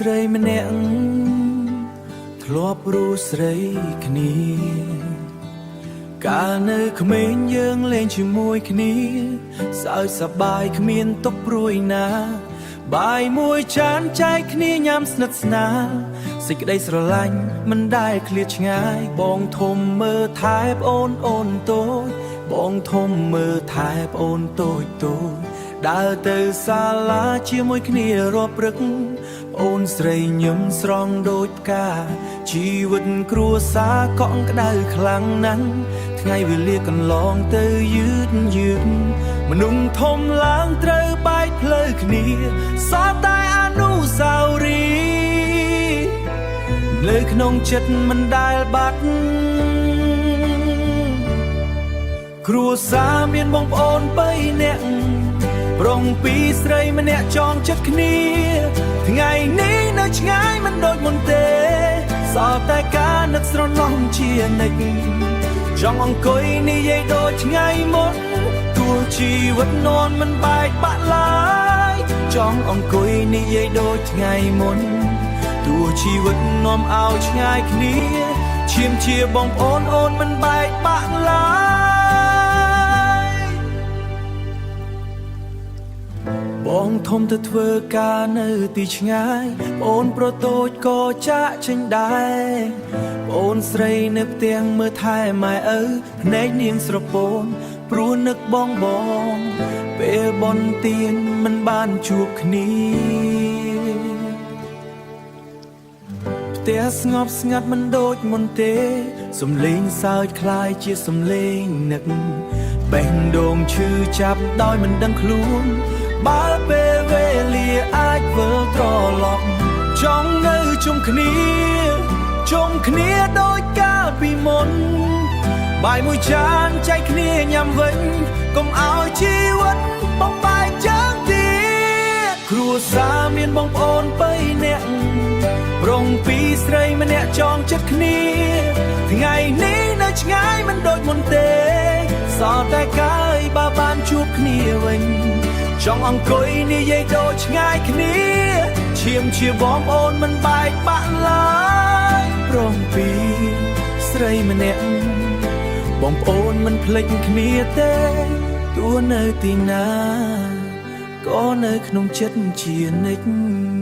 ស្រីម្នាក់ធ្លាប់រួស្រីគ្នាកាលនៅក្មេងយើងលេងជាមួយគ្នាសើចសប្បាយគ្មានទុក្ខព្រួយណាបាយមួយចានចែកគ្នាញ៉ាំស្និទ្ធស្នាលសេចក្តីស្រឡាញ់មិនដែលឃ្លាតឆ្ងាយបងធំមើលថែប្អូនអូនតូចបងធំមើលថែប្អូនតូចតូចដើរទៅសាលាជាមួយគ្នារាល់ព្រឹកអូនស្រីញឹមស្រង់ដូចផ្កាជីវិតគ្រួសារកក់ក្ដៅខ្លាំងណាស់ថ្ងៃវេលាកន្លងទៅយឺតមនុស្សធំឡើងត្រូវបែកផ្លូវគ្នាសោះតែអនុស្សាវរីយ៍នៅក្នុងចិត្តមិនដែលបាត់គ្រួសារមានបងប្អូន3នាក់ប្រុងពីរស្រីម្នាក់ចងចិត្តគ្នាថ្ងៃនេះនៅឆ្ងាយមិនដូចមុនទេសោះតែការនឹកស្រណោះជានិច្ចចង់អង្គុយនិយាយដូចថ្ងៃមុនទោះជីវិតនន់មិនបែកបាក់ឡើយចង់អង្គុយនិយាយដូចថ្ងៃមុនទោះជីវិតនាំឲ្យឆ្ងាយគ្នាឈាមជាបងប្អូនអូនមិនបែកបាក់ឡើយបងធំទៅធ្វើការនៅទីឆ្ងាយអូនប្រតូចក៏ចាក់ចេញដែរអូនស្រីនៅផ្ទះមើលថែម៉ែឪភ្នែកនាងស្រពោនព្រោះនឹកបងពេលបន់ទៀនមិនបានជួបគ្នាផ្ទះស្ងប់ស្ងាត់មិនដូចមុនទេសំឡេងសើចคล้ายជាសំឡេងនឹកបេះដូងឈឺចាប់ដោយមិនដឹងខ្លួនបើពេលវេលាអាចវិលត្រឡប់ចង់នៅជុំគ្នាដោយកាលពីមុនបាយមួយចានចែកគ្នាញ៉ាំវិញកុំឲ្យជីវិតបំបែកយ៉ាងទៀតគ្រួសារមានបងប្អូន3នាក់ប្រុងពីរស្រីម្នាក់ចងចិត្តគ្នាថ្ងៃនេះនៅឆ្ងាយមិនដូចមុនទេសោះតែកាយបើបានជួបគ្នាវិញចង់អង្គុយនិយាយដូចឆ្ងាយគ្នាឈាមជាបងប្អូនមិនបែកបាក់ឡើយប្រុងពីរស្រីម្នាក់បងប្អូនមិនភ្លេចគ្នាទេទោះនៅទីណាក៏នៅក្នុងចិត្តជានិច្ច